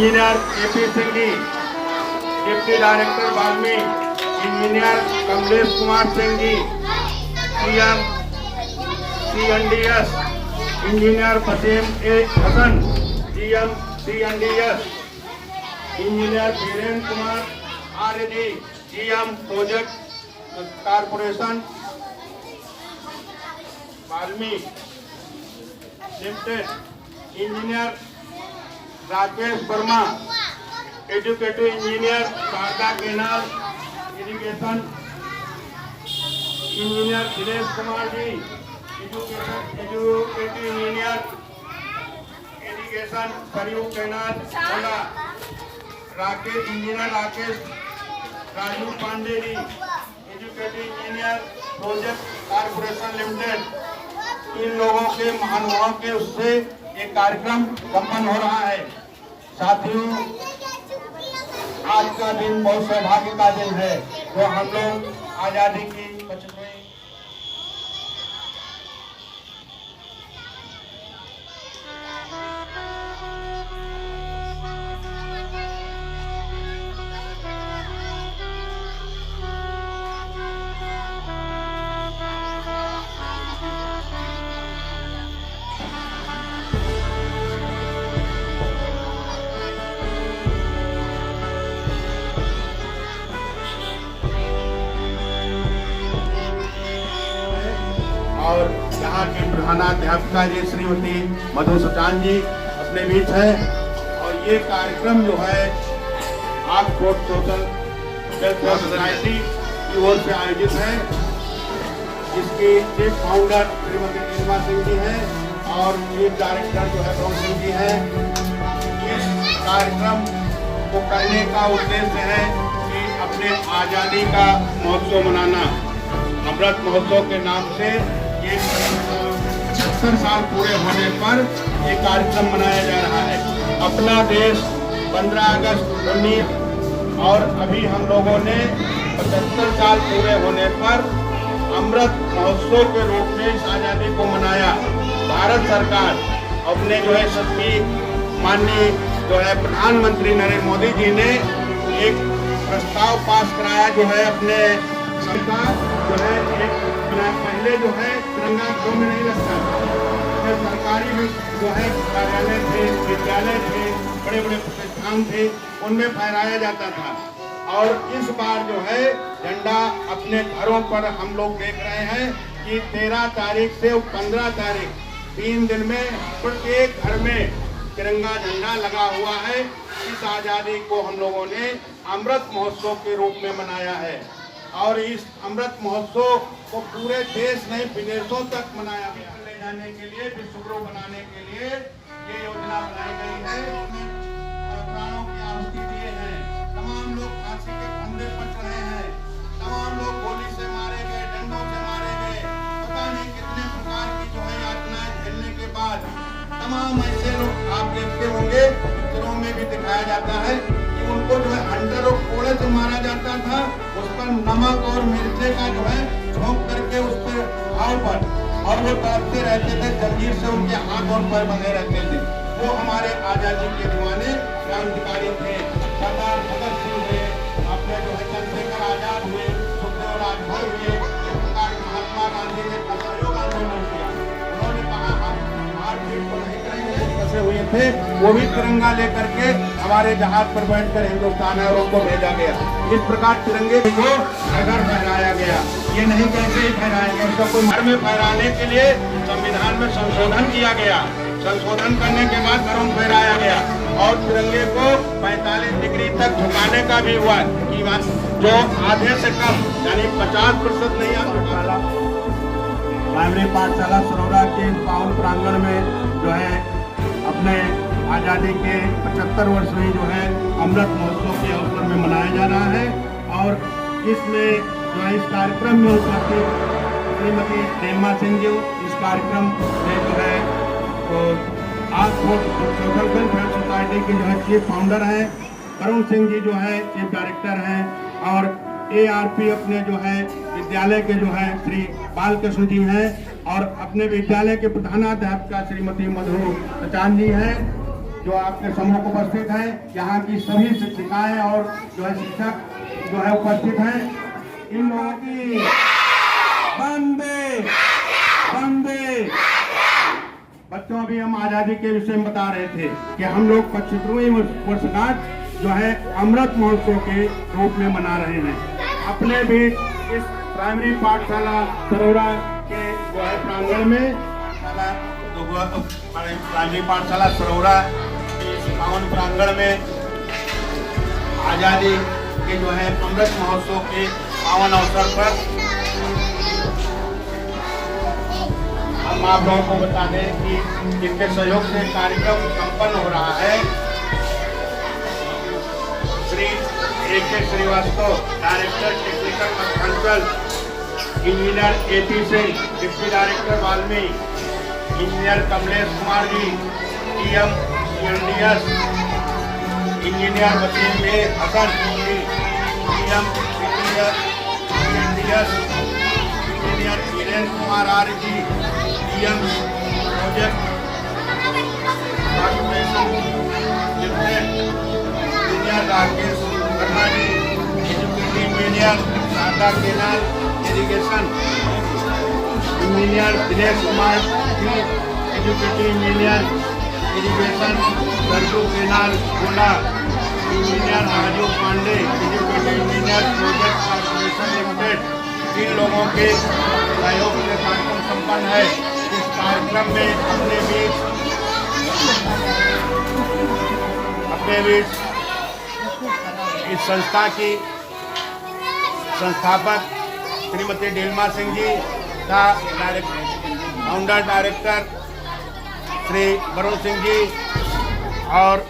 Engineer KP Singh ji, deputy director Valmiki, engineer Kamlesh Kumar Singh ji, CNDS, engineer Fasim A Hasan, GM CNDS, engineer Virendra Kumar Arya ji, GM project corporation Valmiki limited, engineer Rakesh Verma, executive engineer Sharda canal irrigation, engineer Dinesh Kumar ji, executive engineer irrigation Saryu canal होला, engineer Rakesh Raju Pandey ji, executive engineer project corporation limited. इन लोगों के महानुभावों के उससे एक कार्यक्रम संपन्न हो रहा है। साथियों, आज का दिन बहुत सौभाग्य का दिन है जो हम लोग आजादी की 75वीं और यहाँ की प्रधानाध्यापिका जी श्रीमती मधु सुचान जी अपने बीच है। और ये कार्यक्रम जो है ऑक्सफोर्ड सोशल वेलफेयर सोसाइटी की ओर से आयोजित है। इसकी चीफ फाउंडर श्रीमती नीलिमा सिंह जी हैं और चीफ डायरेक्टर जो है प्रभु सिंह जी हैं। इस कार्यक्रम को करने का उद्देश्य है कि अपने आज़ादी का महोत्सव मनाना। अमृत महोत्सव के नाम से ये 75 साल पूरे होने पर ये कार्यक्रम मनाया जा रहा है। अपना देश 15 अगस्त 19 और अभी हम लोगों ने 75 साल पूरे होने पर अमृत महोत्सव के रूप में इस आज़ादी को मनाया। भारत सरकार अपने जो है सभी माननीय जो है प्रधानमंत्री नरेंद्र मोदी जी ने एक प्रस्ताव पास कराया जो है अपने सरकार जो है एक पहले जो है तिरंगा घरों में नहीं लगता, सरकारी जो है कार्यालय थे, विद्यालय थे, बड़े बड़े प्रतिष्ठान थे, उनमें फहराया जाता था। और इस बार जो है झंडा अपने घरों पर हम लोग देख रहे हैं कि 13 तारीख से 15 तारीख 3 दिन में प्रत्येक घर में तिरंगा झंडा लगा हुआ है। इस आज़ादी को हम लोगों ने अमृत महोत्सव के रूप में मनाया है और इस अमृत महोत्सव को पूरे देश नहीं विदेशों तक मनाया गया। ले जाने के लिए, विश्व गुरु बनाने के लिए ये योजना बनाई गई है। प्राणों की आहुति दिए हैं, तमाम लोग फांसी के फंदे पर चढ़े हैं, तमाम लोग गोली से मारे गए, डंडों से मारे गए, पता नहीं कितने प्रकार की जो है यातनाएं झेलने के बाद तमाम ऐसे लोग आप देखते होंगे, पिक्चरों में भी दिखाया जाता है कि उनको जो है हंटर और कोड़े से मारा जाता था। उस पर नमक और मिर्चे का जो है झोंक करके उस पर घाव पर और वो तड़पते रहते थे, जंजीर से उनके हाथ और पैर बंधे रहते थे। वो हमारे आजादी के दीवाने क्रांतिकारी थे। सरदार भगत सिंह हुए, अपने जो है चंद्रशेखर आजाद हुए, सुखदेव राजभर हुए, इस प्रकार महात्मा गांधी ने असहयोग आंदोलन किया। उन्होंने कहा हम मारपीट को नहीं करेंगे, फंसे हुए थे, वो भी तिरंगा लेकर के हमारे जहाज पर बैठकर हिंदुस्तान और उनको भेजा गया। इस प्रकार तिरंगे को घर फहराया गया। ये नहीं कैसे ही फहराएंगे, उसको कोई घर में फहराने के लिए संविधान में संशोधन किया गया। संशोधन करने के बाद घरों में फहराया गया और तिरंगे को 45 डिग्री तक झुकाने का भी हुआ कि जो आधे से कम यानी 50% नहीं आ पाला। प्राइमरी पाठशाला सरोरा के पावन प्रांगण में जो है अपने आज़ादी के 75 वर्ष में जो है अमृत महोत्सव के अवसर में मनाया जा रहा है। और इसमें जो है इस कार्यक्रम में उपस्थित श्रीमती नीलिमा सिंह जी इस कार्यक्रम में जो है ऑक्सफोर्ड सोशल वेलफेयर सोसाइटी के जो है चीफ फाउंडर हैं, प्रभु सिंह जी जो है चीफ डायरेक्टर हैं और ARP अपने जो है विद्यालय के जो है श्री बालकृष्ण जी हैं और अपने विद्यालय के प्रधानाध्यापिका श्रीमती मधु सुचान जी हैं जो आपके समूह उपस्थित हैं, यहाँ की सभी शिक्षिकाएं और जो है शिक्षक जो है उपस्थित हैं, इन लोगों की वंदे वंदे। बच्चों, अभी हम आजादी के विषय में बता रहे थे कि हम लोग 75वीं वर्षगांठ जो है अमृत महोत्सव के रूप में मना रहे हैं। अपने भी इस प्राइमरी पाठशाला सरोरा के जो है प्रांगण में प्राइमरी पाठशाला सरोरा के इस पावन प्रांगण में आजादी के जो है अमृत महोत्सव के पावन अवसर पर हम आप लोगों को बता दें कि इनके सहयोग से कार्यक्रम संपन्न हो रहा है। Shri A.K. Srivastava, director technical Madhyanchal, engineer A.P. Singh, deputy director Valmiki, engineer Kamlesh Kumar ji, DM CNDS, engineer Wasim Hasan ji, DM CNDS, engineer Virendra Kumar Arya ji, DM project engineer Rakesh Verma ji, executive engineer Sharda canal irrigation, engineer Dinesh Kumar ji, executive engineer irrigation Sarju canal Gola, engineer Raju Pandey, executive engineer project corporation limited. इन लोगों के सहयोग से कार्यक्रम संपन्न है। इस कार्यक्रम में अपने बीच इस संस्था की संस्थापक श्रीमती डीलमा सिंह जी का फाउंडर डायरेक्टर श्री वरुण सिंह जी और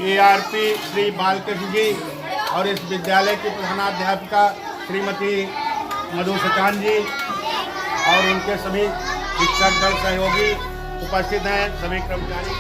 ARP श्री बालकृष्ण जी और इस विद्यालय की प्रधानाध्यापिका श्रीमती मधु सचान जी और उनके सभी शिक्षक दल सहयोगी उपस्थित हैं, सभी कर्मचारी।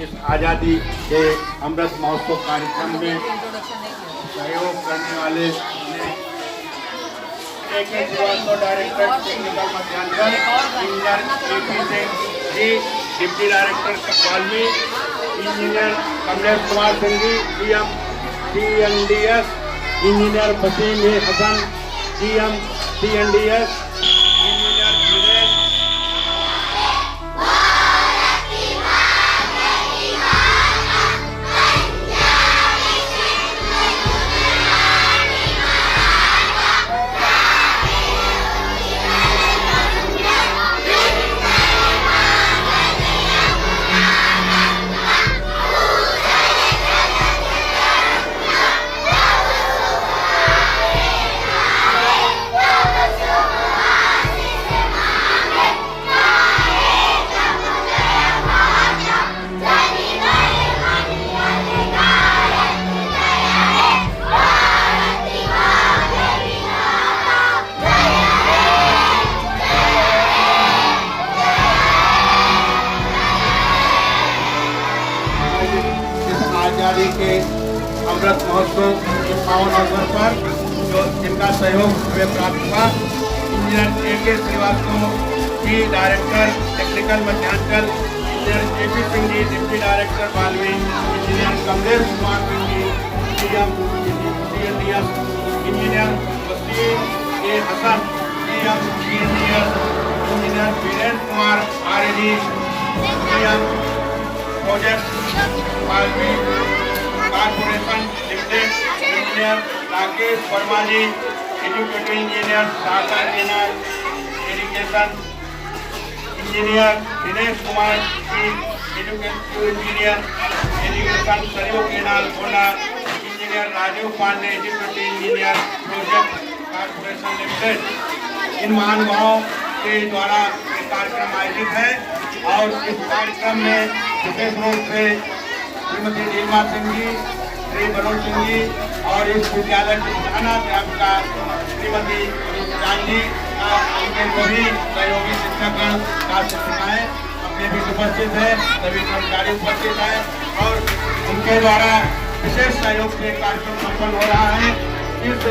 इस आज़ादी के अमृत महोत्सव कार्यक्रम में सहयोग करने वाले A.K. Srivastava, director technical Madhyanchal, engineer A.P. Singh ji, deputy director Valmiki, engineer Kamlesh Kumar Singh ji, DM CNDS, engineer Wasim Hasan, DM CNDS, engineer Virendra इत्यादि के अमृत महोत्सव के पावन अवसर पर जो जिनका सहयोग हमें प्राप्त हुआ, engineer A.K. Srivastava ji director technical Madhyanchal, engineer J.P. Singh ji deputy director बालवी, engineer Kamlesh Kumar Singh ji CM CNDS, engineer Wasim A. Hasan CM CNDS, engineer Virendra Kumar RD CM project बालवी corporation limited, engineer Rakesh Verma ji executive engineer शाखा canal irrigation, engineer Dinesh Kumar ji executive engineer irrigation Saryu canal Gonda, engineer Rajiv Pandey executive engineer project corporation limited. इन महानुभावों के द्वारा ये कार्यक्रम आयोजित है और इस कार्यक्रम में विशेष रूप से श्रीमती नीलमा सिंह जी, श्री मनोज सिंह जी और इस विद्यालय की प्रधानाध्यापिका श्रीमती सुजान जी उनके सभी सहयोगी शिक्षकगण छात्र शिक्षिकाएं अपने भी उपस्थित है, सभी कर्मचारी उपस्थित है और उनके द्वारा विशेष सहयोग से कार्यक्रम संपन्न हो रहा है। इस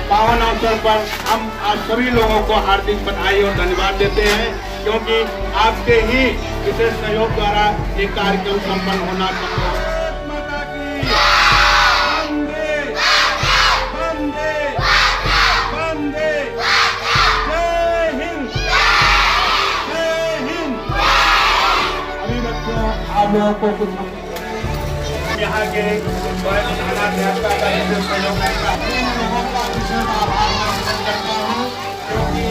पावन अवसर पर हम आप सभी लोगों को हार्दिक बधाई और धन्यवाद देते हैं, क्योंकि आपके ही विशेष सहयोग द्वारा ये कार्यक्रम संपन्न होना संभव है। माता की वंदे वंदे वंदे, जय हिंद जय हिंद। अभी बच्चों आप लोगों को कुछ यहाँ के प्रधानाध्यापिका का विशेष सहयोग है, लोगों का विशेष आभार व्यक्त करता हूँ, क्योंकि